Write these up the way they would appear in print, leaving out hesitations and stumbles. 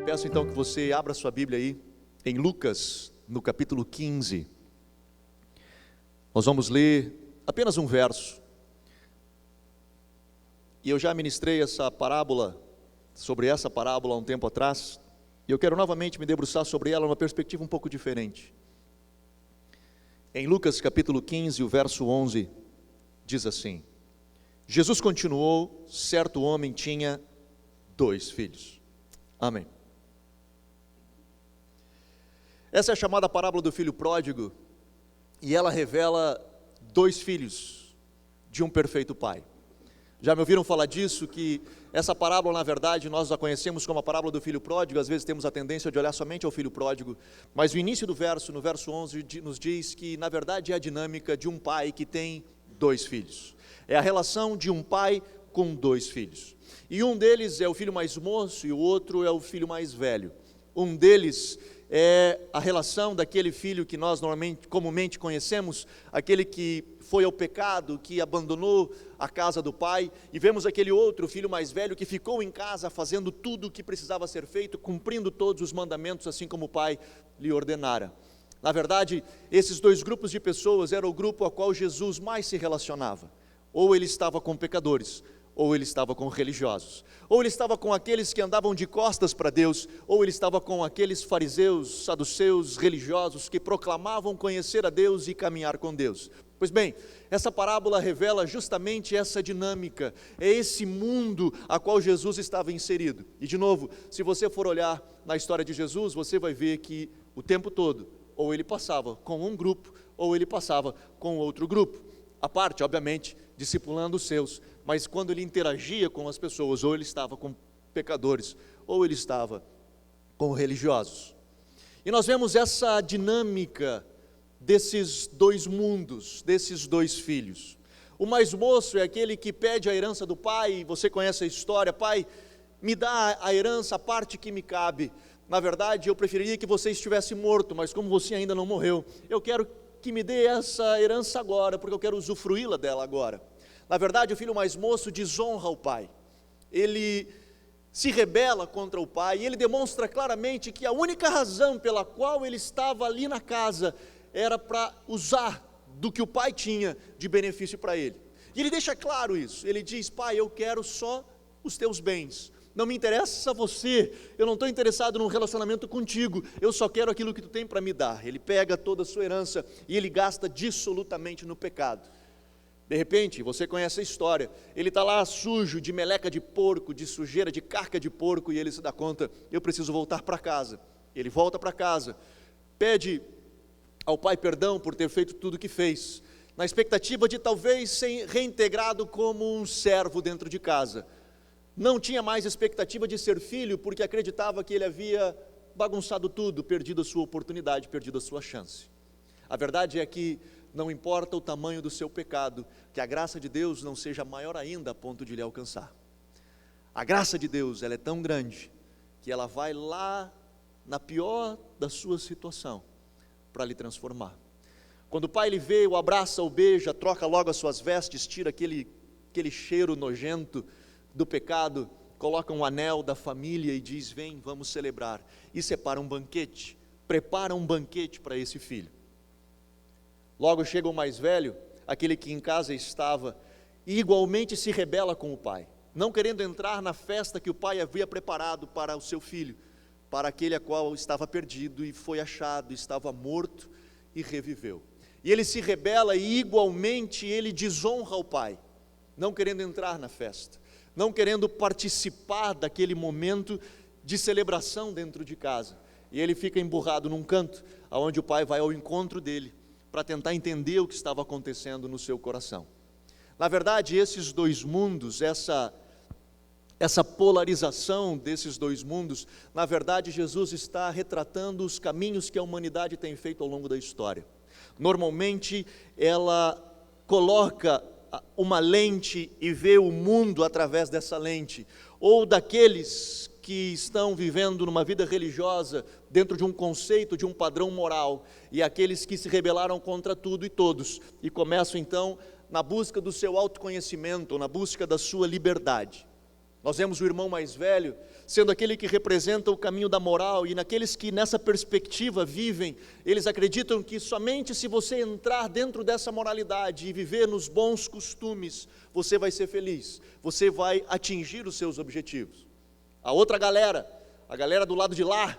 Peço então que você abra sua Bíblia aí em Lucas, no capítulo 15. Nós vamos ler apenas um verso. E eu já ministrei sobre essa parábola há um tempo atrás, e eu quero novamente me debruçar sobre ela numa perspectiva um pouco diferente. Em Lucas capítulo 15, o verso 11, diz assim: Jesus continuou, certo homem tinha 2 filhos. Amém. Essa é a chamada parábola do filho pródigo, e ela revela 2 filhos de um perfeito pai. Já me ouviram falar disso, que essa parábola, na verdade, nós a conhecemos como a parábola do filho pródigo. Às vezes temos a tendência de olhar somente ao filho pródigo, mas o início do verso, no verso 11, nos diz que, na verdade, é a dinâmica de um pai que tem 2 filhos. É a relação de um pai com 2 filhos. E um deles é o filho mais moço e o outro é o filho mais velho. Um deles é a relação daquele filho que nós comumente conhecemos, aquele que foi ao pecado, que abandonou a casa do pai, e vemos aquele outro filho mais velho que ficou em casa fazendo tudo o que precisava ser feito, cumprindo todos os mandamentos, assim como o pai lhe ordenara. Na verdade, esses 2 grupos de pessoas eram o grupo a qual Jesus mais se relacionava. Ou ele estava com pecadores, ou ele estava com religiosos, ou ele estava com aqueles que andavam de costas para Deus, ou ele estava com aqueles fariseus, saduceus, religiosos que proclamavam conhecer a Deus e caminhar com Deus. Pois bem, essa parábola revela justamente essa dinâmica, é esse mundo a qual Jesus estava inserido. E de novo, se você for olhar na história de Jesus, você vai ver que o tempo todo, ou ele passava com um grupo, ou ele passava com outro grupo, à parte, obviamente, discipulando os seus, mas quando ele interagia com as pessoas, ou ele estava com pecadores, ou ele estava com religiosos. E nós vemos essa dinâmica desses 2 mundos, desses 2 filhos. O mais moço é aquele que pede a herança do pai, você conhece a história: pai, me dá a herança, a parte que me cabe. Na verdade, eu preferiria que você estivesse morto, mas como você ainda não morreu, eu quero que me dê essa herança agora, porque eu quero usufruí-la dela agora. Na verdade, o filho mais moço desonra o pai, ele se rebela contra o pai, e ele demonstra claramente que a única razão pela qual ele estava ali na casa era para usar do que o pai tinha de benefício para ele. E ele deixa claro isso, ele diz: pai, eu quero só os teus bens, não me interessa você, eu não estou interessado num relacionamento contigo, eu só quero aquilo que tu tem para me dar. Ele pega toda a sua herança e ele gasta dissolutamente no pecado. De repente, você conhece a história, ele está lá sujo de meleca de porco, de sujeira, de carca de porco, e ele se dá conta: eu preciso voltar para casa. Ele volta para casa, pede ao pai perdão por ter feito tudo o que fez, na expectativa de talvez ser reintegrado como um servo dentro de casa. Não tinha mais expectativa de ser filho, porque acreditava que ele havia bagunçado tudo, perdido a sua oportunidade, perdido a sua chance. A verdade é que não importa o tamanho do seu pecado, que a graça de Deus não seja maior ainda a ponto de lhe alcançar. A graça de Deus, ela é tão grande, que ela vai lá na pior da sua situação, para lhe transformar. Quando o pai lhe vê, o abraça, o beija, troca logo as suas vestes, tira aquele cheiro nojento do pecado, coloca um anel da família e diz: vem, vamos celebrar. E separa um banquete, prepara um banquete para esse filho. Logo chega o mais velho, aquele que em casa estava, e igualmente se rebela com o pai, não querendo entrar na festa que o pai havia preparado para o seu filho, para aquele a qual estava perdido e foi achado, estava morto e reviveu. E ele se rebela e igualmente ele desonra o pai, não querendo entrar na festa, não querendo participar daquele momento de celebração dentro de casa. E ele fica emburrado num canto, onde o pai vai ao encontro dele, para tentar entender o que estava acontecendo no seu coração. Na verdade, esses 2 mundos, essa polarização desses 2 mundos, na verdade, Jesus está retratando os caminhos que a humanidade tem feito ao longo da história. Normalmente, ela coloca uma lente e vê o mundo através dessa lente, ou daqueles que estão vivendo numa vida religiosa dentro de um conceito, de um padrão moral, e aqueles que se rebelaram contra tudo e todos, e começam então na busca do seu autoconhecimento, na busca da sua liberdade. Nós vemos o irmão mais velho sendo aquele que representa o caminho da moral, e naqueles que nessa perspectiva vivem, eles acreditam que somente se você entrar dentro dessa moralidade e viver nos bons costumes, você vai ser feliz, você vai atingir os seus objetivos. A outra galera, a galera do lado de lá,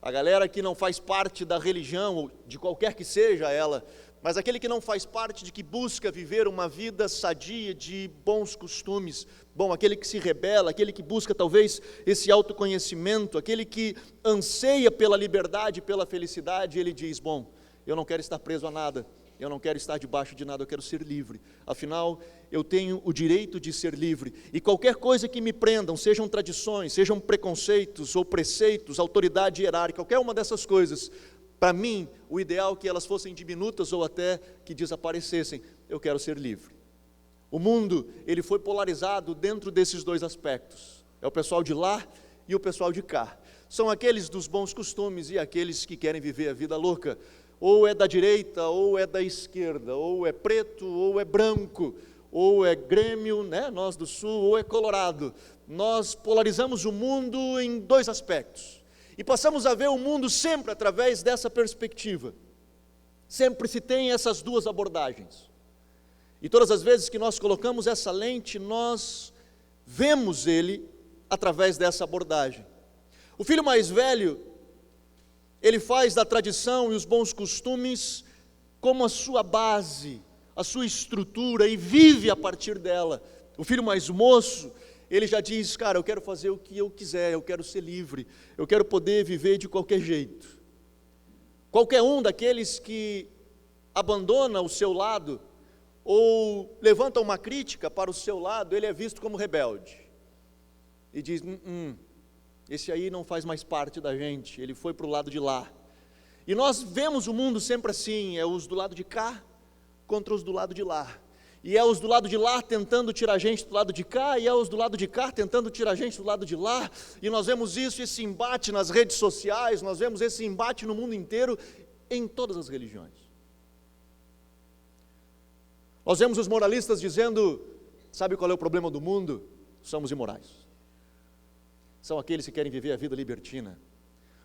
a galera que não faz parte da religião, ou de qualquer que seja ela, mas aquele que não faz parte, de que busca viver uma vida sadia, de bons costumes, bom, aquele que se rebela, aquele que busca talvez esse autoconhecimento, aquele que anseia pela liberdade, pela felicidade, ele diz, bom, eu não quero estar preso a nada, eu não quero estar debaixo de nada, eu quero ser livre, afinal, eu tenho o direito de ser livre, e qualquer coisa que me prendam, sejam tradições, sejam preconceitos ou preceitos, autoridade hierárquica, qualquer uma dessas coisas, para mim, o ideal é que elas fossem diminutas ou até que desaparecessem. Eu quero ser livre. O mundo, ele foi polarizado dentro desses dois aspectos. É o pessoal de lá e o pessoal de cá. São aqueles dos bons costumes e aqueles que querem viver a vida louca. Ou é da direita, ou é da esquerda, ou é preto, ou é branco, ou é Grêmio, né, nós do Sul, ou é Colorado. Nós polarizamos o mundo em dois aspectos. E passamos a ver o mundo sempre através dessa perspectiva. Sempre se tem essas duas abordagens. E todas as vezes que nós colocamos essa lente, nós vemos ele através dessa abordagem. O filho mais velho, ele faz da tradição e os bons costumes como a sua base, a sua estrutura, e vive a partir dela. O filho mais moço, ele já diz, cara, eu quero fazer o que eu quiser, eu quero ser livre, eu quero poder viver de qualquer jeito. Qualquer um daqueles que abandona o seu lado, ou levanta uma crítica para o seu lado, ele é visto como rebelde. E diz, esse aí não faz mais parte da gente, ele foi para o lado de lá. E nós vemos o mundo sempre assim, é os do lado de cá contra os do lado de lá. E é os do lado de lá tentando tirar a gente do lado de cá, e é os do lado de cá tentando tirar a gente do lado de lá, e nós vemos isso, esse embate nas redes sociais, nós vemos esse embate no mundo inteiro, em todas as religiões. Nós vemos os moralistas dizendo, sabe qual é o problema do mundo? Somos imorais. São aqueles que querem viver a vida libertina.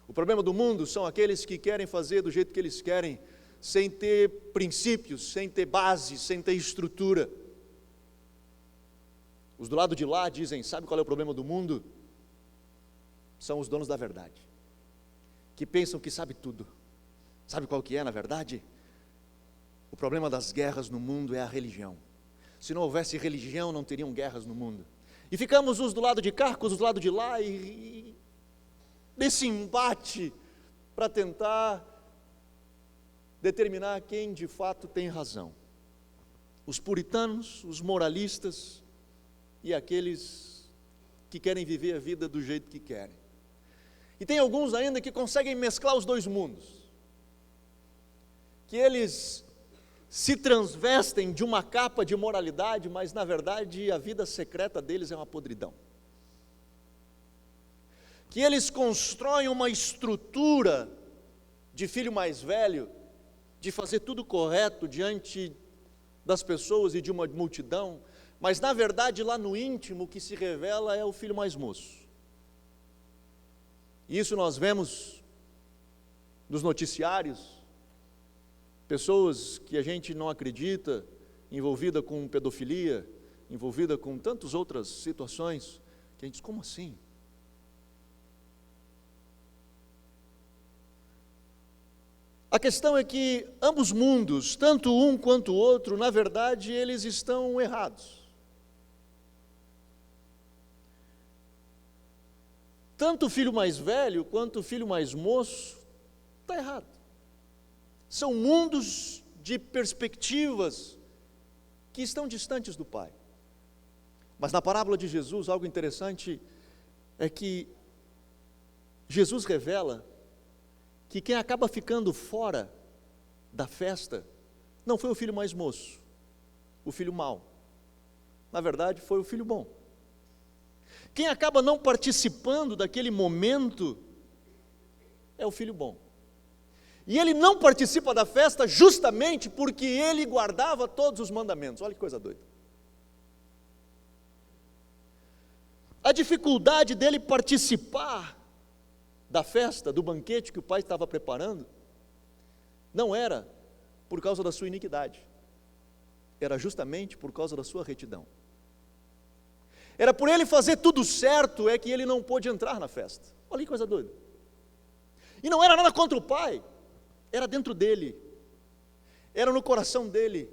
O problema do mundo são aqueles que querem fazer do jeito que eles querem, sem ter princípios, sem ter base, sem ter estrutura. Os do lado de lá dizem, sabe qual é o problema do mundo? São os donos da verdade, que pensam que sabe tudo. Sabe qual que é, na verdade? O problema das guerras no mundo é a religião. Se não houvesse religião, não teriam guerras no mundo. E ficamos os do lado de cá, os do lado de lá, e nesse embate para tentar determinar quem de fato tem razão. Os puritanos, os moralistas e aqueles que querem viver a vida do jeito que querem. E tem alguns ainda que conseguem mesclar os dois mundos, que eles se transvestem de uma capa de moralidade, mas na verdade a vida secreta deles é uma podridão. Que eles constroem uma estrutura de filho mais velho, de fazer tudo correto diante das pessoas e de uma multidão, mas na verdade lá no íntimo o que se revela é o filho mais moço. E isso nós vemos nos noticiários, pessoas que a gente não acredita, envolvida com pedofilia, envolvida com tantas outras situações, que a gente diz, como assim? A questão é que ambos mundos, tanto um quanto o outro, na verdade, eles estão errados. Tanto o filho mais velho quanto o filho mais moço está errado. São mundos de perspectivas que estão distantes do Pai. Mas na parábola de Jesus, algo interessante é que Jesus revela que quem acaba ficando fora da festa não foi o filho mais moço, o filho mau. Na verdade, foi o filho bom. Quem acaba não participando daquele momento é o filho bom. E ele não participa da festa justamente porque ele guardava todos os mandamentos. Olha que coisa doida. A dificuldade dele participar da festa, do banquete que o pai estava preparando, não era por causa da sua iniquidade, era justamente por causa da sua retidão. Era por ele fazer tudo certo, é que ele não pôde entrar na festa. Olha que coisa doida. E não era nada contra o pai, era dentro dele, era no coração dele,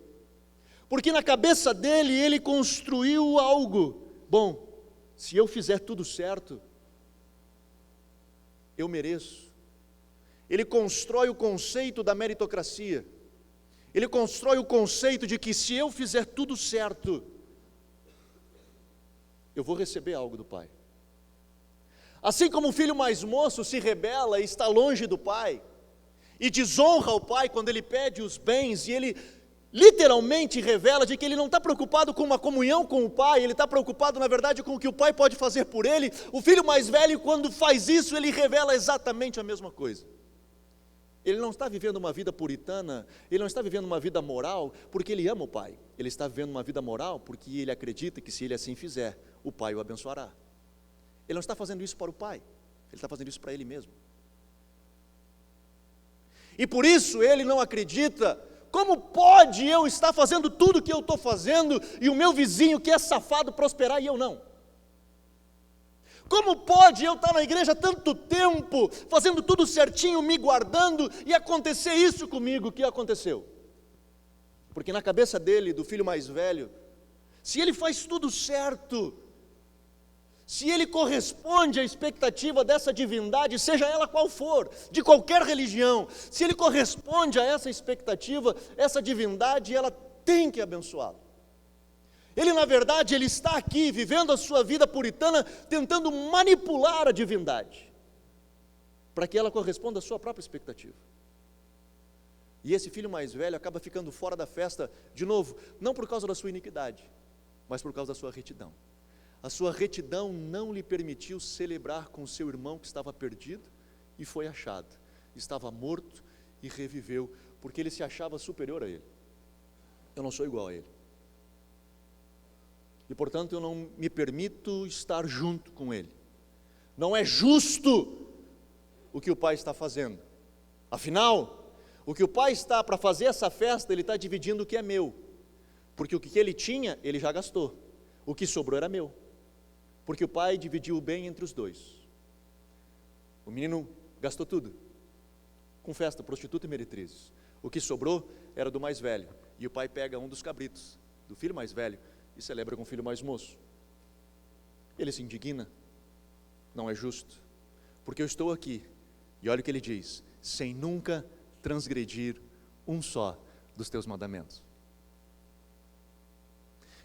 porque na cabeça dele ele construiu algo. Bom, se eu fizer tudo certo, eu mereço. Ele constrói o conceito da meritocracia, ele constrói o conceito de que se eu fizer tudo certo, eu vou receber algo do pai. Assim como o filho mais moço se rebela e está longe do pai, e desonra o pai quando ele pede os bens, e ele literalmente revela de que ele não está preocupado com uma comunhão com o pai, ele está preocupado na verdade com o que o pai pode fazer por ele. O filho mais velho, quando faz isso, ele revela exatamente a mesma coisa. Ele não está vivendo uma vida puritana, ele não está vivendo uma vida moral porque ele ama o pai, ele está vivendo uma vida moral porque ele acredita que se ele assim fizer, o pai o abençoará. Ele não está fazendo isso para o pai, ele está fazendo isso para ele mesmo. E por isso ele não acredita: como pode eu estar fazendo tudo o que eu estou fazendo e o meu vizinho que é safado prosperar e eu não? Como pode eu estar na igreja há tanto tempo, fazendo tudo certinho, me guardando, e acontecer isso comigo que aconteceu? Porque na cabeça dele, do filho mais velho, se ele faz tudo certo, se ele corresponde à expectativa dessa divindade, seja ela qual for, de qualquer religião, se ele corresponde a essa expectativa, essa divindade, ela tem que abençoá-lo. Ele, na verdade, ele está aqui, vivendo a sua vida puritana, tentando manipular a divindade, para que ela corresponda à sua própria expectativa. E esse filho mais velho acaba ficando fora da festa, de novo, não por causa da sua iniquidade, mas por causa da sua retidão. A sua retidão não lhe permitiu celebrar com seu irmão que estava perdido e foi achado, estava morto e reviveu, porque ele se achava superior a ele. Eu não sou igual a ele. E portanto eu não me permito estar junto com ele. Não é justo o que o pai está fazendo. Afinal, o que o pai está para fazer essa festa, ele está dividindo o que é meu. Porque o que ele tinha, ele já gastou. O que sobrou era meu. Porque o pai dividiu o bem entre os dois. O menino gastou tudo, com festa, prostituta e meretrizes. O que sobrou era do mais velho. E o pai pega um dos cabritos, do filho mais velho, e celebra com o filho mais moço. Ele se indigna. Não é justo. Porque eu estou aqui, e olha o que ele diz: sem nunca transgredir um só dos teus mandamentos.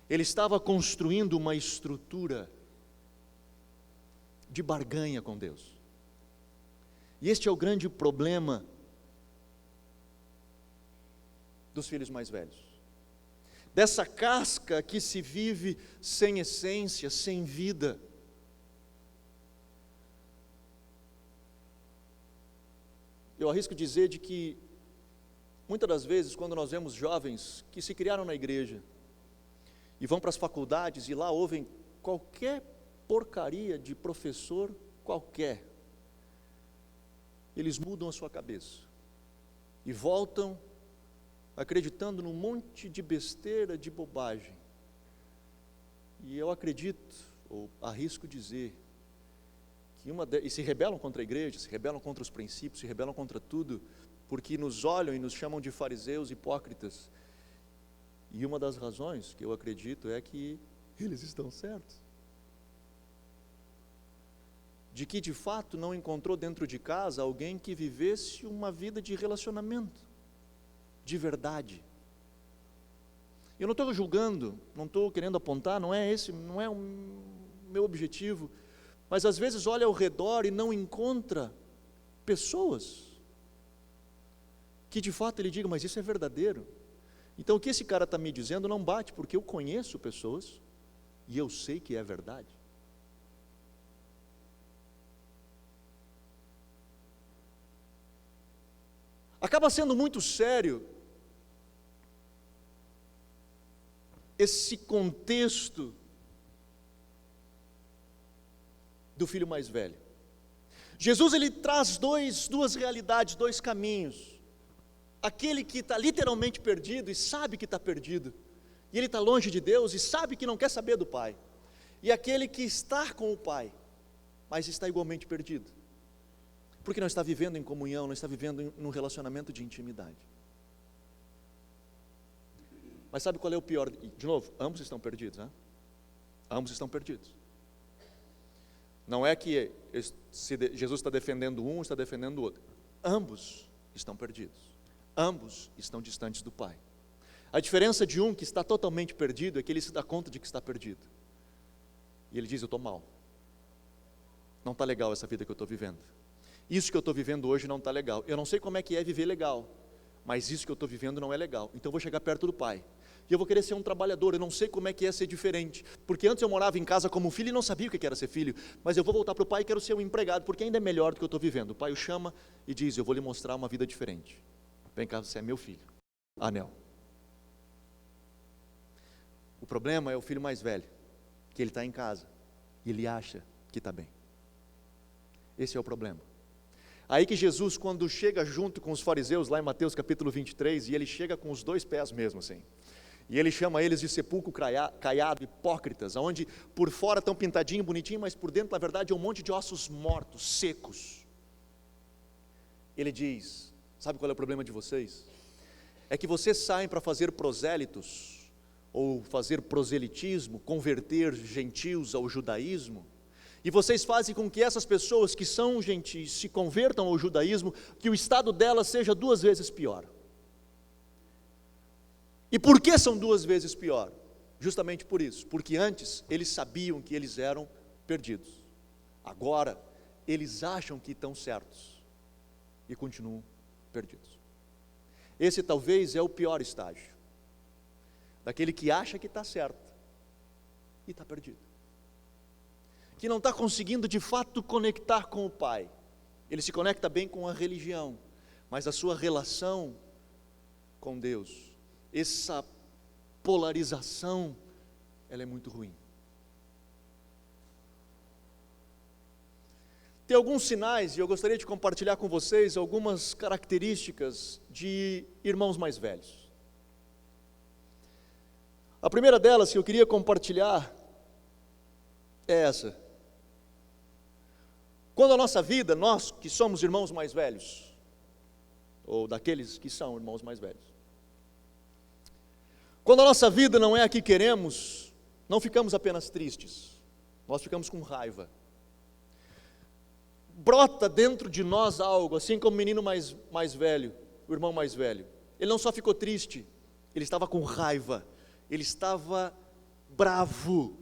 Ele estava construindo uma estrutura de barganha com Deus. E este é o grande problema dos filhos mais velhos. Dessa casca que se vive sem essência, sem vida. Eu arrisco dizer de que, muitas das vezes, quando nós vemos jovens que se criaram na igreja, e vão para as faculdades e lá ouvem qualquer porcaria de professor qualquer, eles mudam a sua cabeça e voltam acreditando num monte de besteira, de bobagem. E eu acredito, ou arrisco dizer, que e se rebelam contra a igreja, se rebelam contra os princípios, se rebelam contra tudo, porque nos olham e nos chamam de fariseus hipócritas. E uma das razões que eu acredito é que eles estão certos. De que de fato não encontrou dentro de casa alguém que vivesse uma vida de relacionamento, de verdade. Eu não estou julgando, não estou querendo apontar, não é o meu objetivo, mas às vezes olha ao redor e não encontra pessoas que de fato ele diga: mas isso é verdadeiro. Então o que esse cara está me dizendo não bate, porque eu conheço pessoas e eu sei que é verdade. Acaba sendo muito sério esse contexto do filho mais velho. Jesus, ele traz duas realidades, dois caminhos. Aquele que está literalmente perdido e sabe que está perdido, e ele está longe de Deus e sabe que não quer saber do Pai. E aquele que está com o Pai, mas está igualmente perdido, porque não está vivendo em comunhão, não está vivendo num relacionamento de intimidade. Mas sabe qual é o pior? De novo, ambos estão perdidos, né? Ambos estão perdidos. Não é que Jesus está defendendo um, está defendendo o outro. Ambos estão perdidos. Ambos estão distantes do Pai. A diferença de um que está totalmente perdido é que ele se dá conta de que está perdido. E ele diz: eu estou mal. Não está legal essa vida que eu estou vivendo. Isso que eu estou vivendo hoje não está legal. Eu não sei como é que é viver legal, mas isso que eu estou vivendo não é legal. Então eu vou chegar perto do Pai. E eu vou querer ser um trabalhador, eu não sei como é que é ser diferente, porque antes eu morava em casa como filho e não sabia o que era ser filho, mas eu vou voltar para o Pai e quero ser um empregado, porque ainda é melhor do que eu estou vivendo. O Pai o chama e diz: eu vou lhe mostrar uma vida diferente. Vem cá, você é meu filho. Anel. O problema é o filho mais velho, que ele está em casa, e ele acha que está bem. Esse é o problema. Aí que Jesus, quando chega junto com os fariseus, lá em Mateus capítulo 23, e ele chega com os dois pés mesmo assim, e ele chama eles de sepulcro caiado, hipócritas, onde por fora estão pintadinho, bonitinho, mas por dentro, na verdade, é um monte de ossos mortos, secos. Ele diz: sabe qual é o problema de vocês? É que vocês saem para fazer prosélitos, ou fazer proselitismo, converter gentios ao judaísmo, e vocês fazem com que essas pessoas que são gentis se convertam ao judaísmo, que o estado delas seja 2 vezes pior. E por que são 2 vezes pior? Justamente por isso, porque antes eles sabiam que eles eram perdidos, agora eles acham que estão certos e continuam perdidos. Esse talvez é o pior estágio, daquele que acha que está certo e está perdido, que não está conseguindo de fato conectar com o Pai. Ele se conecta bem com a religião, mas a sua relação com Deus, essa polarização, ela é muito ruim. Tem alguns sinais, e eu gostaria de compartilhar com vocês algumas características de irmãos mais velhos. A primeira delas que eu queria compartilhar é essa. Quando a nossa vida, nós que somos irmãos mais velhos, ou daqueles que são irmãos mais velhos, quando a nossa vida não é a que queremos, não ficamos apenas tristes, nós ficamos com raiva. Brota dentro de nós algo, assim como o menino mais velho, o irmão mais velho. Ele não só ficou triste, ele estava com raiva, ele estava bravo,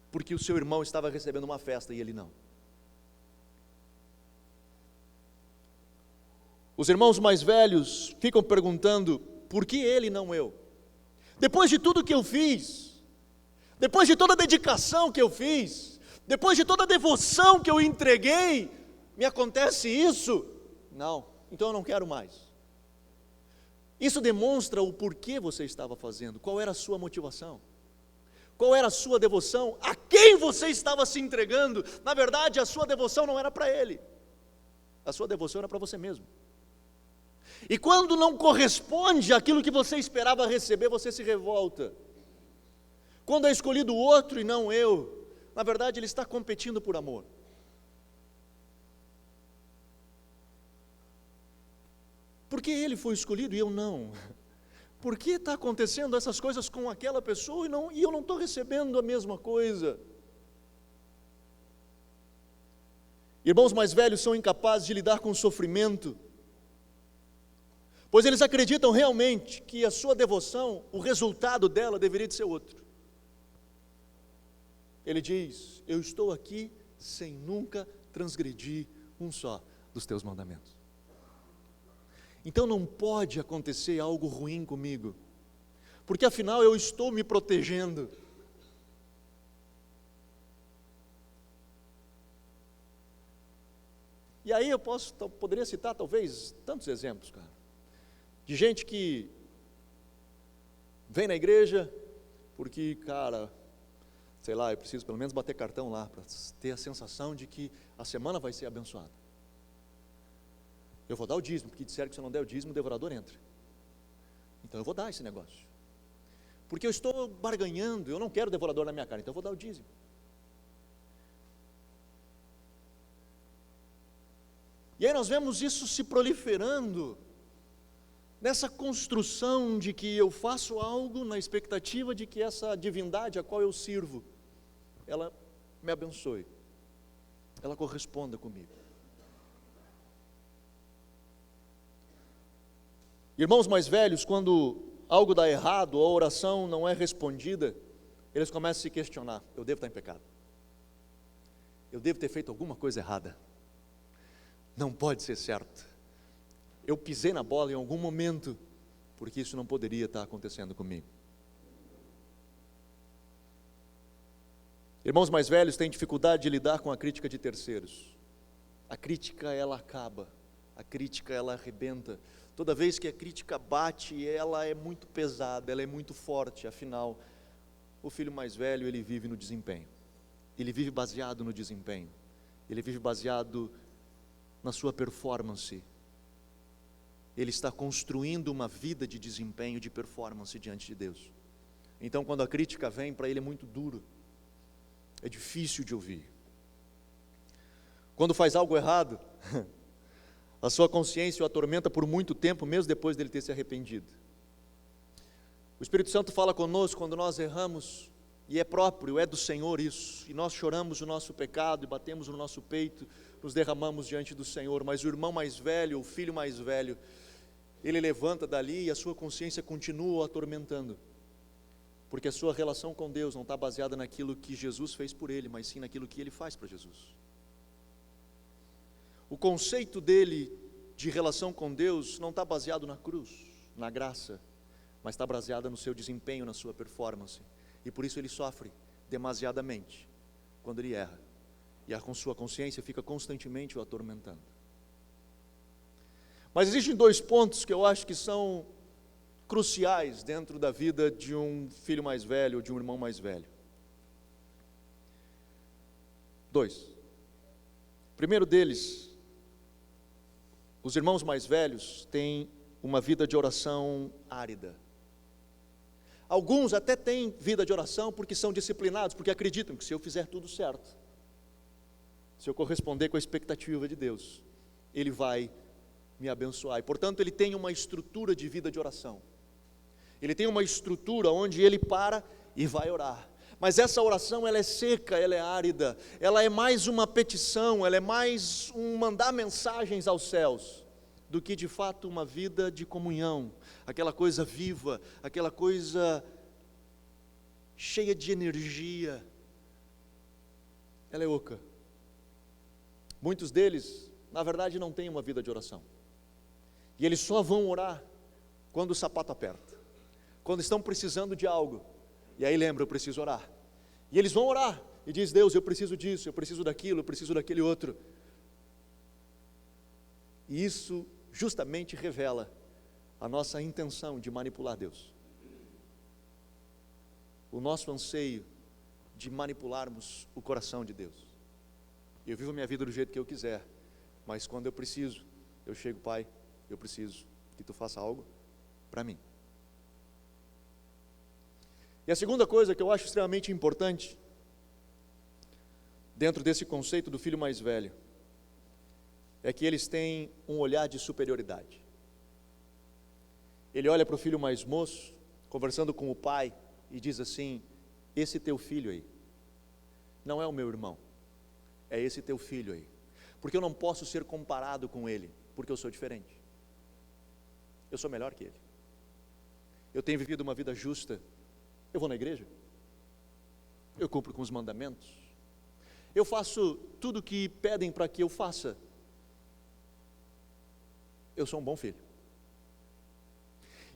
porque o seu irmão estava recebendo uma festa e ele não. Os irmãos mais velhos ficam perguntando: por que ele e não eu? Depois de tudo que eu fiz, depois de toda a dedicação que eu fiz, depois de toda a devoção que eu entreguei, me acontece isso? Não, então eu não quero mais. Isso demonstra o porquê você estava fazendo, qual era a sua motivação, qual era a sua devoção, a quem você estava se entregando. Na verdade, a sua devoção não era para ele, a sua devoção era para você mesmo. E quando não corresponde àquilo que você esperava receber, você se revolta. Quando é escolhido o outro e não eu, na verdade ele está competindo por amor. Por que ele foi escolhido e eu não? Por que está acontecendo essas coisas com aquela pessoa e eu não estou recebendo a mesma coisa? Irmãos mais velhos são incapazes de lidar com o sofrimento, pois eles acreditam realmente que a sua devoção, o resultado dela deveria de ser outro. Ele diz: eu estou aqui sem nunca transgredir um só dos teus mandamentos. Então não pode acontecer algo ruim comigo, porque afinal eu estou me protegendo. E aí eu poderia citar talvez tantos exemplos, cara, de gente que vem na igreja porque, cara, sei lá, eu preciso pelo menos bater cartão lá, para ter a sensação de que a semana vai ser abençoada. Eu vou dar o dízimo, porque disseram que se eu não der o dízimo, o devorador entra. Então eu vou dar esse negócio. Porque eu estou barganhando, eu não quero devorador na minha cara, então eu vou dar o dízimo. E aí nós vemos isso se proliferando, nessa construção de que eu faço algo na expectativa de que essa divindade a qual eu sirvo, ela me abençoe, ela corresponda comigo. Irmãos mais velhos, quando algo dá errado, ou a oração não é respondida, eles começam a se questionar: eu devo estar em pecado, eu devo ter feito alguma coisa errada, não pode ser certo, eu pisei na bola em algum momento, porque isso não poderia estar acontecendo comigo. Irmãos mais velhos têm dificuldade de lidar com a crítica de terceiros. A crítica, ela acaba, a crítica, ela arrebenta. Toda vez que a crítica bate, ela é muito pesada, ela é muito forte. Afinal, o filho mais velho, ele vive no desempenho, ele vive baseado no desempenho, ele vive baseado na sua performance, ele está construindo uma vida de desempenho, de performance diante de Deus. Então quando a crítica vem, para ele é muito duro, é difícil de ouvir. Quando faz algo errado, a sua consciência o atormenta por muito tempo, mesmo depois dele ter se arrependido. O Espírito Santo fala conosco quando nós erramos, e é próprio, é do Senhor isso, e nós choramos o nosso pecado, e batemos no nosso peito, nos derramamos diante do Senhor. Mas o irmão mais velho, o filho mais velho, ele levanta dali e a sua consciência continua o atormentando, porque a sua relação com Deus não está baseada naquilo que Jesus fez por ele, mas sim naquilo que ele faz para Jesus. O conceito dele de relação com Deus não está baseado na cruz, na graça, mas está baseado no seu desempenho, na sua performance, e por isso ele sofre demasiadamente quando ele erra, e a sua consciência fica constantemente o atormentando. Mas existem dois pontos que eu acho que são cruciais dentro da vida de um filho mais velho ou de um irmão mais velho. Dois. O primeiro deles, os irmãos mais velhos têm uma vida de oração árida. Alguns até têm vida de oração porque são disciplinados, porque acreditam que se eu fizer tudo certo, se eu corresponder com a expectativa de Deus, Ele vai me abençoar. E portanto ele tem uma estrutura de vida de oração. Ele tem uma estrutura onde ele para e vai orar. Mas essa oração, ela é seca, ela é árida, ela é mais uma petição, ela é mais um mandar mensagens aos céus, do que de fato uma vida de comunhão, aquela coisa viva, aquela coisa cheia de energia. Ela é oca. Muitos deles, na verdade, não têm uma vida de oração, e eles só vão orar quando o sapato aperta, quando estão precisando de algo, e aí lembra, eu preciso orar, e eles vão orar, e diz: Deus, eu preciso disso, eu preciso daquilo, eu preciso daquele outro. E isso justamente revela a nossa intenção de manipular Deus, o nosso anseio de manipularmos o coração de Deus. Eu vivo a minha vida do jeito que eu quiser, mas quando eu preciso, eu chego: Pai, eu preciso que Tu faça algo para mim. E a segunda coisa que eu acho extremamente importante, dentro desse conceito do filho mais velho, é que eles têm um olhar de superioridade. Ele olha para o filho mais moço, conversando com o pai, e diz assim: esse teu filho aí, não é o meu irmão, é esse teu filho aí, porque eu não posso ser comparado com ele, porque eu sou diferente, eu sou melhor que ele, eu tenho vivido uma vida justa, eu vou na igreja, eu cumpro com os mandamentos, eu faço tudo o que pedem para que eu faça, eu sou um bom filho.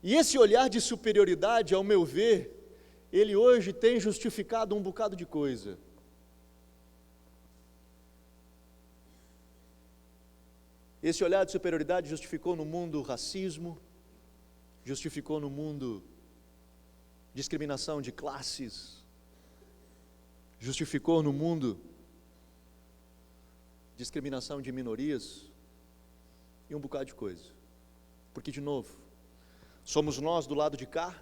E esse olhar de superioridade, ao meu ver, ele hoje tem justificado um bocado de coisa. Esse olhar de superioridade justificou no mundo racismo, justificou no mundo discriminação de classes, justificou no mundo discriminação de minorias e um bocado de coisa. Porque, de novo, somos nós do lado de cá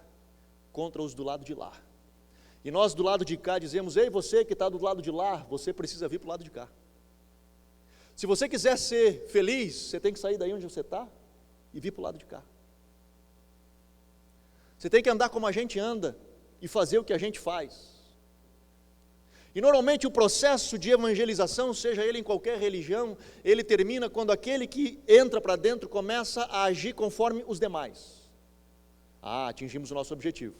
contra os do lado de lá. E nós do lado de cá dizemos: ei, você que está do lado de lá, você precisa vir para o lado de cá. Se você quiser ser feliz, você tem que sair daí onde você está e vir para o lado de cá. Você tem que andar como a gente anda e fazer o que a gente faz. E normalmente o processo de evangelização, seja ele em qualquer religião, ele termina quando aquele que entra para dentro começa a agir conforme os demais. Atingimos o nosso objetivo.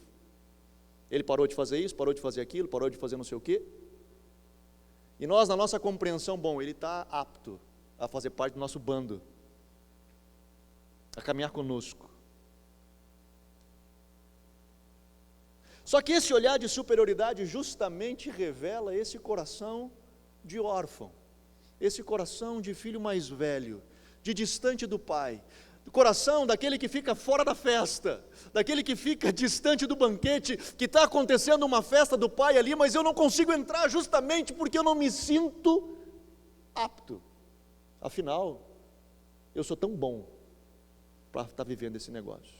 Ele parou de fazer isso, parou de fazer aquilo, parou de fazer não sei o quê. E nós, na nossa compreensão, bom, ele está apto a fazer parte do nosso bando, a caminhar conosco. Só que esse olhar de superioridade justamente revela esse coração de órfão, esse coração de filho mais velho, de distante do pai, o coração daquele que fica fora da festa, daquele que fica distante do banquete, que está acontecendo uma festa do pai ali, mas eu não consigo entrar justamente porque eu não me sinto apto. Afinal, eu sou tão bom para estar vivendo esse negócio.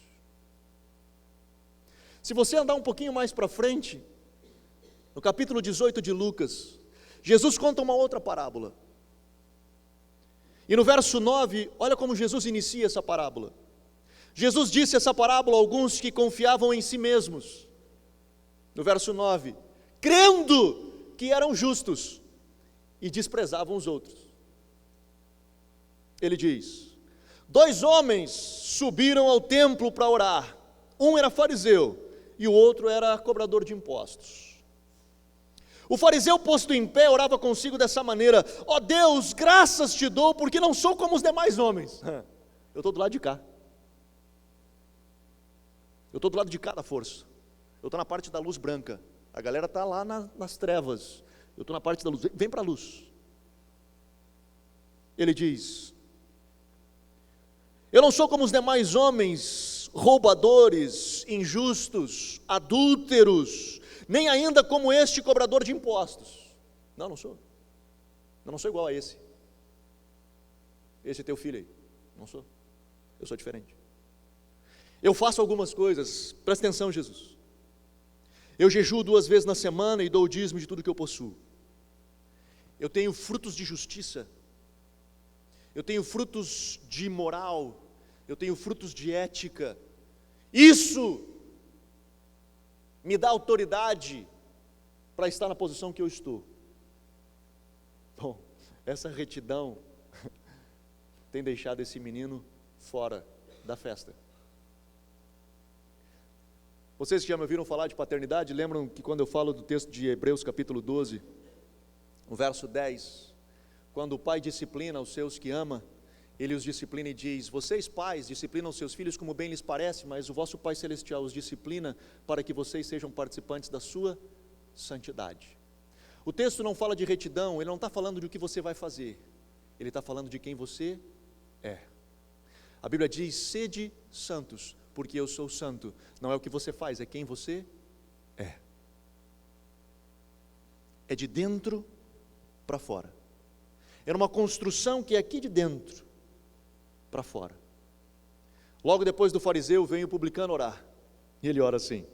Se você andar um pouquinho mais para frente, no capítulo 18 de Lucas, Jesus conta uma outra parábola. E no verso 9, olha como Jesus inicia essa parábola. Jesus disse essa parábola a alguns que confiavam em si mesmos. No verso 9, crendo que eram justos e desprezavam os outros. Ele diz: 2 homens subiram ao templo para orar. Um era fariseu e o outro era cobrador de impostos. O fariseu, posto em pé, orava consigo dessa maneira: ó Deus, graças te dou, porque não sou como os demais homens. Eu estou do lado de cá. Eu estou do lado de cá da força. Eu estou na parte da luz branca. A galera está lá nas trevas. Eu estou na parte da luz. Vem para a luz. Ele diz: eu não sou como os demais homens, roubadores, injustos, adúlteros, nem ainda como este cobrador de impostos. Não sou. Eu não sou igual a esse. Esse é teu filho aí. Não sou. Eu sou diferente. Eu faço algumas coisas, presta atenção, Jesus. Eu jejuo 2 vezes na semana e dou o dízimo de tudo que eu possuo. Eu tenho frutos de justiça. Eu tenho frutos de moral. Eu tenho frutos de ética. Isso me dá autoridade para estar na posição que eu estou. Bom, essa retidão tem deixado esse menino fora da festa. Vocês que já me ouviram falar de paternidade, lembram que quando eu falo do texto de Hebreus capítulo 12, no verso 10, quando o pai disciplina os seus que ama, ele os disciplina e diz: vocês pais disciplinam seus filhos como bem lhes parece, mas o vosso Pai Celestial os disciplina para que vocês sejam participantes da sua santidade. O texto não fala de retidão, ele não está falando de o que você vai fazer, ele está falando de quem você é. A Bíblia diz: sede santos, porque eu sou santo. Não é o que você faz, é quem você é. É de dentro para fora. É uma construção que é aqui de dentro para fora. Logo depois do fariseu vem o publicano orar. E ele ora assim.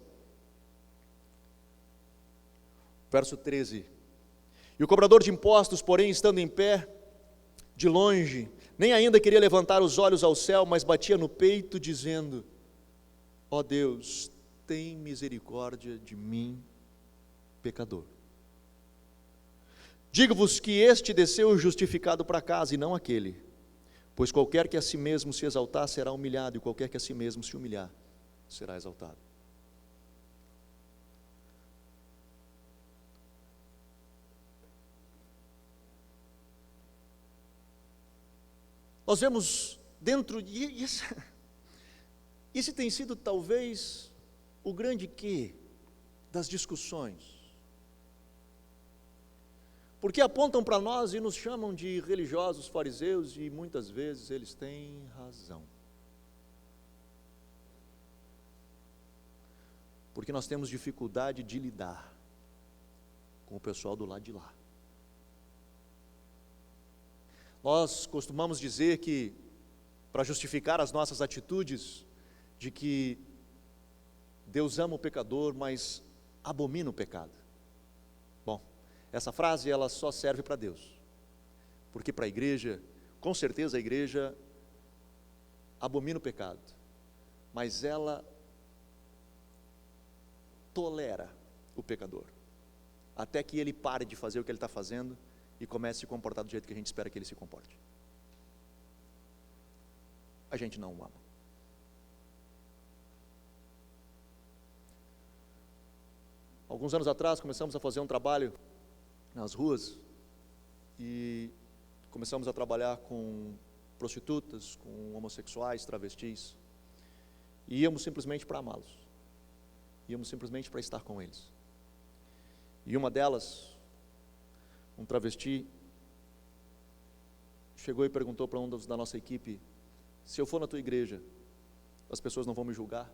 Verso 13. E o cobrador de impostos, porém, estando em pé, de longe, nem ainda queria levantar os olhos ao céu, mas batia no peito, dizendo: ó Deus, tem misericórdia de mim, pecador. Digo-vos que este desceu justificado para casa, e não aquele. Pois qualquer que a si mesmo se exaltar, será humilhado, e qualquer que a si mesmo se humilhar, será exaltado. Nós vemos dentro, e esse tem sido talvez o grande quê das discussões. Porque apontam para nós e nos chamam de religiosos fariseus, e muitas vezes eles têm razão. Porque nós temos dificuldade de lidar com o pessoal do lado de lá. Nós costumamos dizer que, para justificar as nossas atitudes, de que Deus ama o pecador, mas abomina o pecado. Bom, essa frase ela só serve para Deus, porque para a igreja, com certeza a igreja abomina o pecado, mas ela tolera o pecador, até que ele pare de fazer o que ele está fazendo e comece a se comportar do jeito que a gente espera que ele se comporte. A gente não o ama. Alguns anos atrás começamos a fazer um trabalho nas ruas e começamos a trabalhar com prostitutas, com homossexuais, travestis, e íamos simplesmente para amá-los, íamos simplesmente para estar com eles. E uma delas, um travesti, chegou e perguntou para um da nossa equipe: se eu for na tua igreja, as pessoas não vão me julgar?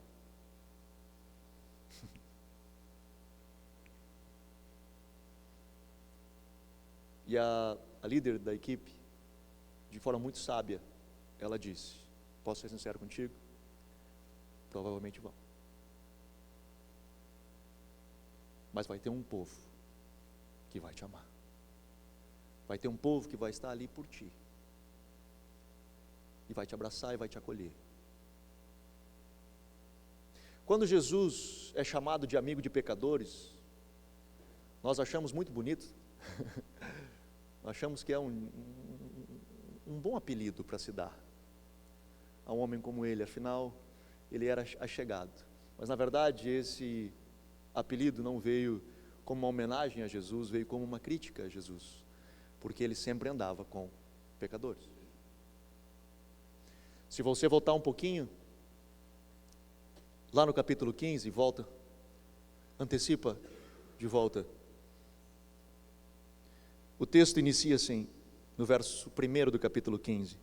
E a líder da equipe, de forma muito sábia, ela disse: posso ser sincero contigo? Provavelmente vão. Mas vai ter um povo que vai te amar. Vai ter um povo que vai estar ali por ti. E vai te abraçar e vai te acolher. Quando Jesus é chamado de amigo de pecadores, nós achamos muito bonito. Achamos que é um bom apelido para se dar a um homem como ele. Afinal, ele era achegado. Mas na verdade esse apelido não veio como uma homenagem a Jesus, veio como uma crítica a Jesus, porque ele sempre andava com pecadores. Se você voltar um pouquinho, lá no capítulo 15, volta, antecipa de volta. O texto inicia assim, no verso 1 do capítulo 15.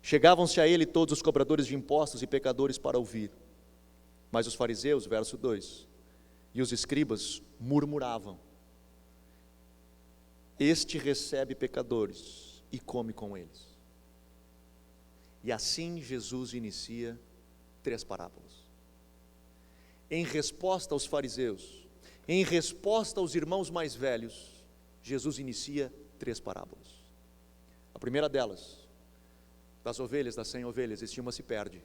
Chegavam-se a ele todos os cobradores de impostos e pecadores para ouvir. Mas os fariseus, verso 2, e os escribas murmuravam: este recebe pecadores e come com eles. E assim Jesus inicia 3 parábolas. Em resposta aos fariseus, em resposta aos irmãos mais velhos, Jesus inicia 3 parábolas. A primeira delas, das ovelhas, das 100 ovelhas, este uma se perde.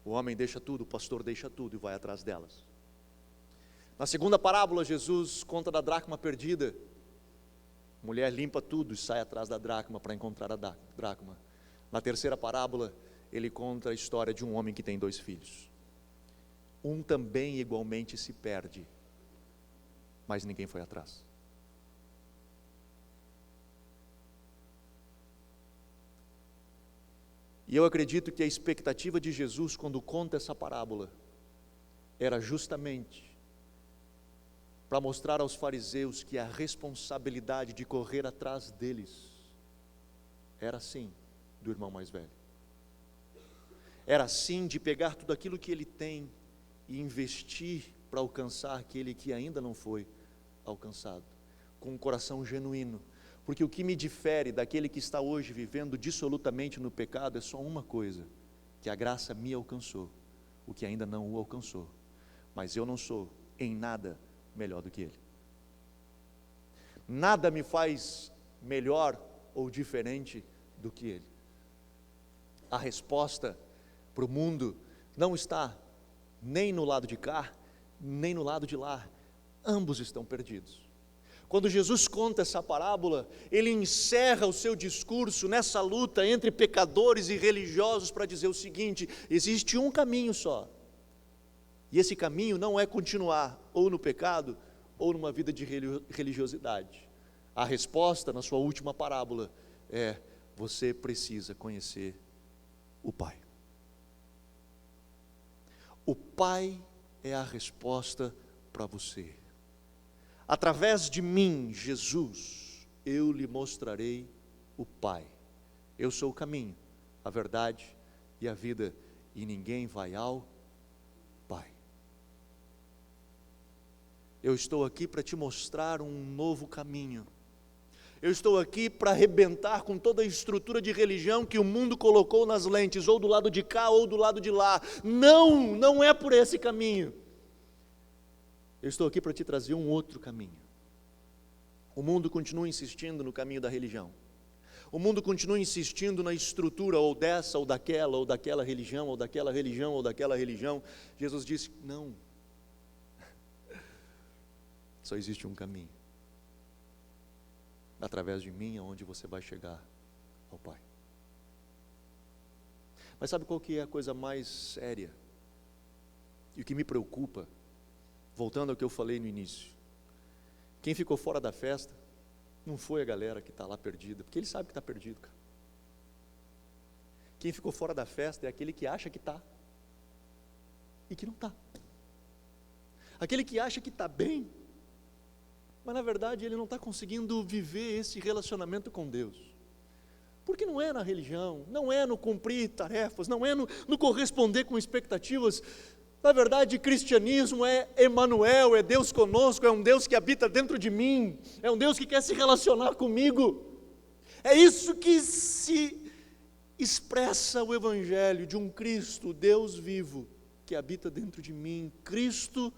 O homem deixa tudo, o pastor deixa tudo e vai atrás delas. Na segunda parábola, Jesus conta da dracma perdida. A mulher limpa tudo e sai atrás da dracma para encontrar a dracma. Na terceira parábola, ele conta a história de um homem que tem 2 filhos. Um também igualmente se perde, mas ninguém foi atrás. E eu acredito que a expectativa de Jesus quando conta essa parábola era justamente para mostrar aos fariseus que a responsabilidade de correr atrás deles era sim do irmão mais velho. Era sim de pegar tudo aquilo que ele tem e investir para alcançar aquele que ainda não foi alcançado, com um coração genuíno. Porque o que me difere daquele que está hoje vivendo dissolutamente no pecado é só uma coisa: que a graça me alcançou, o que ainda não o alcançou. Mas eu não sou em nada melhor do que ele. Nada me faz melhor ou diferente do que ele. A resposta para o mundo não está nem no lado de cá, nem no lado de lá. Ambos estão perdidos. Quando Jesus conta essa parábola, ele encerra o seu discurso nessa luta entre pecadores e religiosos para dizer o seguinte: existe um caminho só, e esse caminho não é continuar ou no pecado ou numa vida de religiosidade. A resposta na sua última parábola é: você precisa conhecer o Pai. O Pai é a resposta para você. Através de mim, Jesus, eu lhe mostrarei o Pai. Eu sou o caminho, a verdade e a vida, e ninguém vai ao Pai Eu estou aqui para te mostrar um novo caminho. Eu estou aqui para arrebentar com toda a estrutura de religião que o mundo colocou nas lentes, ou do lado de cá ou do lado de lá. Não, não é por esse caminho. Eu estou aqui para te trazer um outro caminho. O mundo continua insistindo no caminho da religião. O mundo continua insistindo na estrutura ou dessa ou daquela religião, ou daquela religião, ou daquela religião. Jesus disse, não. Só existe um caminho. Através de mim, aonde você vai chegar ao Pai. Mas sabe qual que é a coisa mais séria? E o que me preocupa, voltando ao que eu falei no início, quem ficou fora da festa, não foi a galera que está lá perdida, porque ele sabe que está perdido, cara. Quem ficou fora da festa é aquele que acha que está, e que não está. Aquele que acha que está bem, mas na verdade ele não está conseguindo viver esse relacionamento com Deus. Porque não é na religião, não é no cumprir tarefas, não é no corresponder com expectativas. Na verdade, cristianismo é Emmanuel, é Deus conosco, é um Deus que habita dentro de mim, é um Deus que quer se relacionar comigo. É isso que se expressa o Evangelho de um Cristo, Deus vivo, que habita dentro de mim, Cristo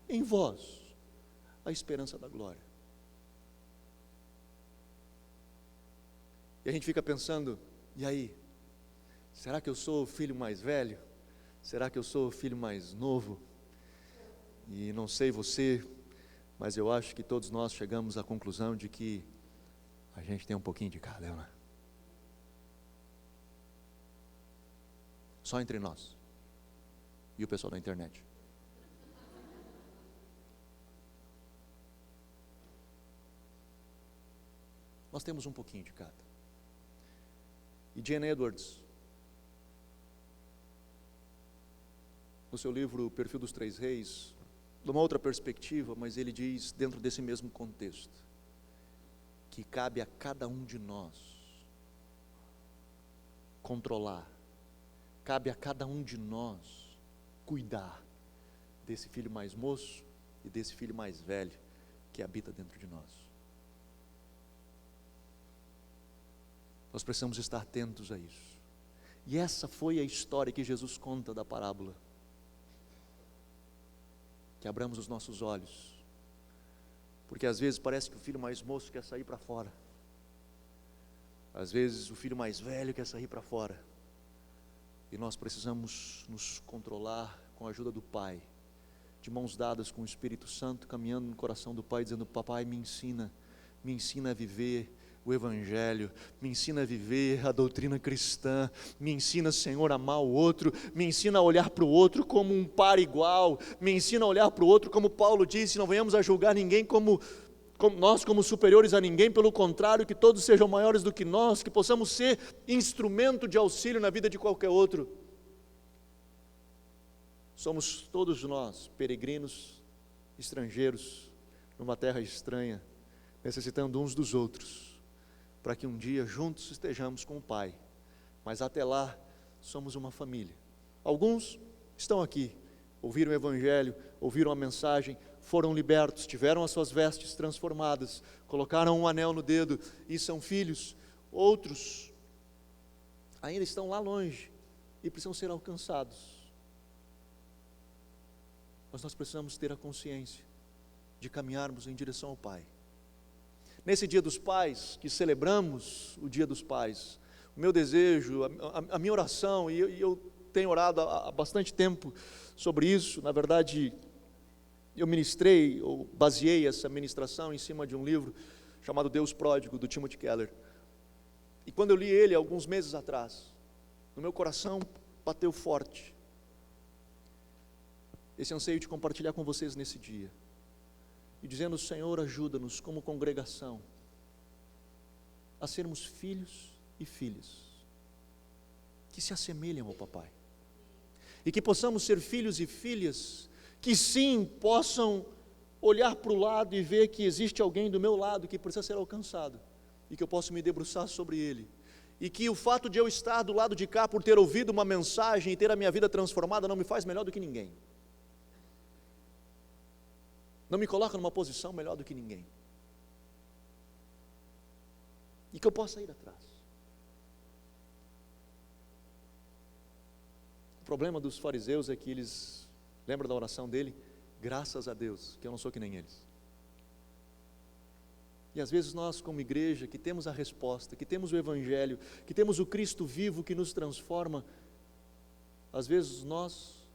em vós. A esperança da glória. E a gente fica pensando, e aí? Será que eu sou o filho mais velho? Será que eu sou o filho mais novo? E não sei você, mas eu acho que todos nós chegamos à conclusão de que a gente tem um pouquinho de cada, né? Só entre nós e o pessoal da internet. Nós temos um pouquinho de cada. E Jane Edwards, no seu livro O Perfil dos Três Reis, de uma outra perspectiva, mas ele diz, dentro desse mesmo contexto, que cabe a cada um de nós controlar, cabe a cada um de nós cuidar desse filho mais moço e desse filho mais velho que habita dentro de nós. Nós precisamos estar atentos a isso. E essa foi a história que Jesus conta da parábola. Que abramos os nossos olhos, porque às vezes parece que o filho mais moço quer sair para fora, às vezes o filho mais velho quer sair para fora, e nós precisamos nos controlar com a ajuda do Pai, de mãos dadas com o Espírito Santo, caminhando no coração do Pai, dizendo, papai, me ensina a viver o Evangelho, me ensina a viver a doutrina cristã, me ensina, Senhor, a amar o outro, me ensina a olhar para o outro como um par igual, me ensina a olhar para o outro como Paulo disse, não venhamos a julgar ninguém como superiores a ninguém, pelo contrário, que todos sejam maiores do que nós, que possamos ser instrumento de auxílio na vida de qualquer outro. Somos todos nós peregrinos, estrangeiros, numa terra estranha, necessitando uns dos outros, para que um dia juntos estejamos com o Pai, mas até lá somos uma família. Alguns estão aqui, ouviram o Evangelho, ouviram a mensagem, foram libertos, tiveram as suas vestes transformadas, colocaram um anel no dedo e são filhos. Outros ainda estão lá longe e precisam ser alcançados. Mas nós precisamos ter a consciência de caminharmos em direção ao Pai. Nesse Dia dos Pais, que celebramos o Dia dos Pais, o meu desejo, a minha oração, e eu tenho orado há bastante tempo sobre isso, na verdade, eu ministrei, ou baseei essa ministração em cima de um livro chamado Deus Pródigo, do Timothy Keller. E quando eu li ele, alguns meses atrás, no meu coração bateu forte esse anseio de compartilhar com vocês nesse dia. E dizendo, Senhor, ajuda-nos como congregação a sermos filhos e filhas que se assemelham ao papai. E que possamos ser filhos e filhas que sim, possam olhar para o lado e ver que existe alguém do meu lado que precisa ser alcançado. E que eu possa me debruçar sobre ele. E que o fato de eu estar do lado de cá por ter ouvido uma mensagem e ter a minha vida transformada não me faz melhor do que ninguém. não me coloca numa posição melhor do que ninguém, e que eu possa ir atrás. O problema dos fariseus é que eles, lembra da oração dele? Graças a Deus que eu não sou que nem eles. E às vezes nós, como igreja, que temos a resposta, que temos o Evangelho, que temos o Cristo vivo que nos transforma, às vezes nós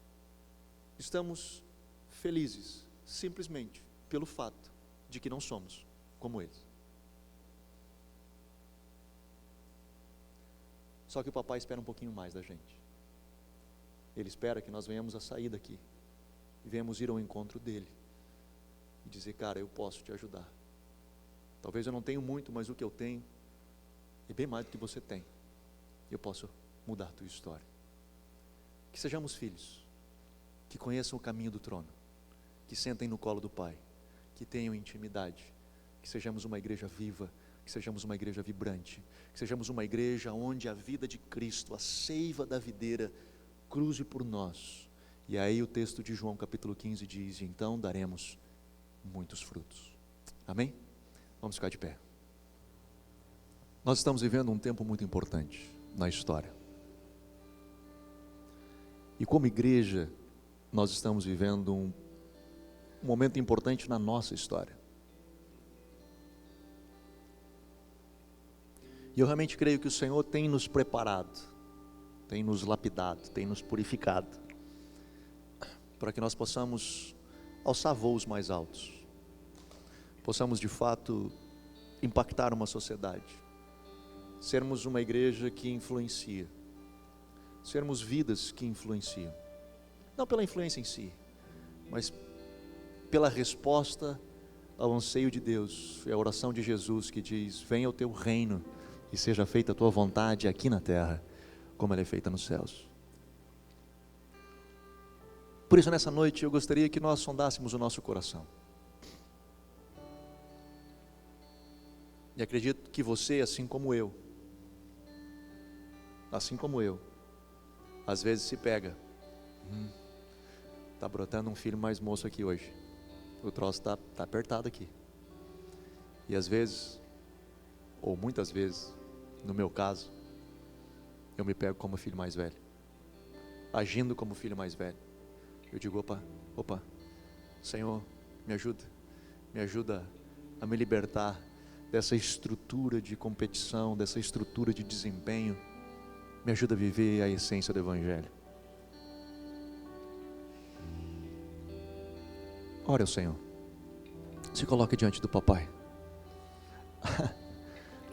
estamos felizes, simplesmente pelo fato de que não somos como eles. Só que o papai espera um pouquinho mais da gente. Ele espera que nós venhamos a sair daqui e venhamos ir ao encontro dele e dizer: cara, eu posso te ajudar. Talvez eu não tenha muito, mas o que eu tenho é bem mais do que você tem. Eu posso mudar a tua história. Que sejamos filhos, que conheçam o caminho do trono, que sentem no colo do Pai, que tenham intimidade, que sejamos uma igreja viva, que sejamos uma igreja vibrante, que sejamos uma igreja onde a vida de Cristo, a seiva da videira, cruze por nós. E aí o texto de João capítulo 15 diz: então daremos muitos frutos. Amém? Vamos ficar de pé. Nós estamos vivendo um tempo muito importante na história. E como igreja, nós estamos vivendo um momento importante na nossa história. E eu realmente creio que o Senhor tem nos preparado, tem nos lapidado, tem nos purificado, para que nós possamos alçar voos mais altos, possamos de fato impactar uma sociedade, sermos uma igreja que influencia, sermos vidas que influenciam, não pela influência em si, mas pela resposta ao anseio de Deus. É a oração de Jesus que diz: venha o teu reino e seja feita a tua vontade aqui na terra, como ela é feita nos céus. Por isso, nessa noite, eu gostaria que nós sondássemos o nosso coração. E acredito que você, assim como eu, às vezes se pega, está brotando um filho mais moço aqui hoje, o troço está apertado aqui. E às vezes, ou muitas vezes, no meu caso, eu me pego como filho mais velho, agindo como filho mais velho. Eu digo: opa, Senhor, me ajuda a me libertar dessa estrutura de competição, dessa estrutura de desempenho. Me ajuda a viver a essência do Evangelho. Ore ao Senhor, se coloque diante do papai.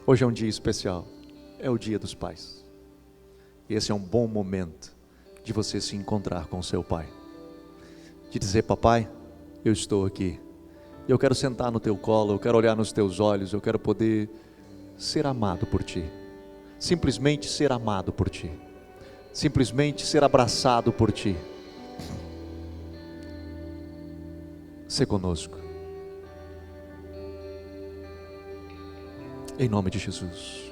Hoje é um dia especial, é o dia dos pais. E esse é um bom momento de você se encontrar com o seu pai, de dizer: papai, eu estou aqui, eu quero sentar no teu colo, eu quero olhar nos teus olhos, eu quero poder ser amado por ti, simplesmente ser amado por ti, simplesmente ser abraçado por ti. Sê conosco, em nome de Jesus.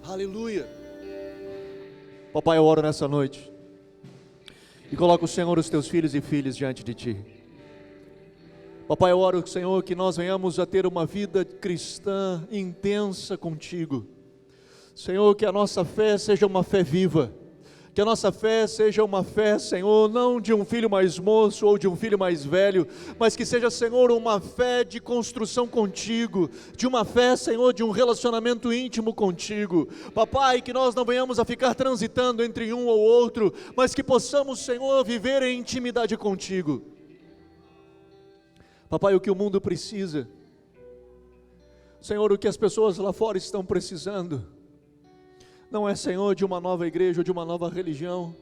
Aleluia. Papai, eu oro nessa noite e coloco, Senhor, os teus filhos e filhas diante de ti. Papai, eu oro, Senhor, que nós venhamos a ter uma vida cristã intensa contigo. Senhor, que a nossa fé seja uma fé viva, que a nossa fé seja uma fé, Senhor, não de um filho mais moço ou de um filho mais velho, mas que seja, Senhor, uma fé de construção contigo, de uma fé, Senhor, de um relacionamento íntimo contigo. Papai, que nós não venhamos a ficar transitando entre um ou outro, mas que possamos, Senhor, viver em intimidade contigo. Papai, o que o mundo precisa, Senhor, o que as pessoas lá fora estão precisando, não é, Senhor, de uma nova igreja ou de uma nova religião.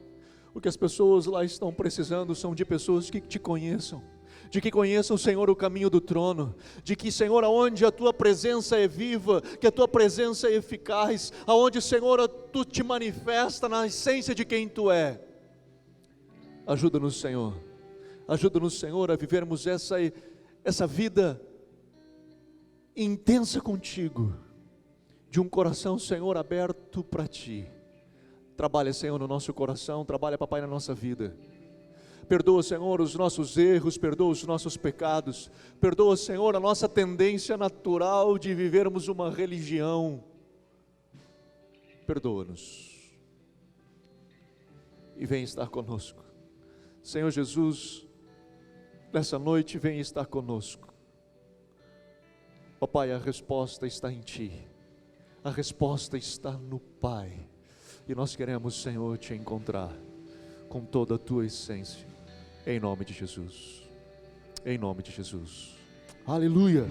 O que as pessoas lá estão precisando são de pessoas que te conheçam, de que conheçam, Senhor, o caminho do trono, de que, Senhor, aonde a tua presença é viva, que a tua presença é eficaz, aonde, Senhor, tu te manifesta na essência de quem tu é. Ajuda-nos, Senhor, a vivermos essa vida intensa contigo, de um coração, Senhor, aberto para ti. Trabalha, Senhor, no nosso coração, trabalha, papai, na nossa vida. Perdoa, Senhor, os nossos erros, perdoa os nossos pecados, perdoa, Senhor, a nossa tendência natural de vivermos uma religião. Perdoa-nos e vem estar conosco. Senhor Jesus, nessa noite vem estar conosco. Ó Pai, a resposta está em Ti, a resposta está no Pai, e nós queremos, Senhor, Te encontrar com toda a Tua essência, em nome de Jesus, em nome de Jesus, aleluia.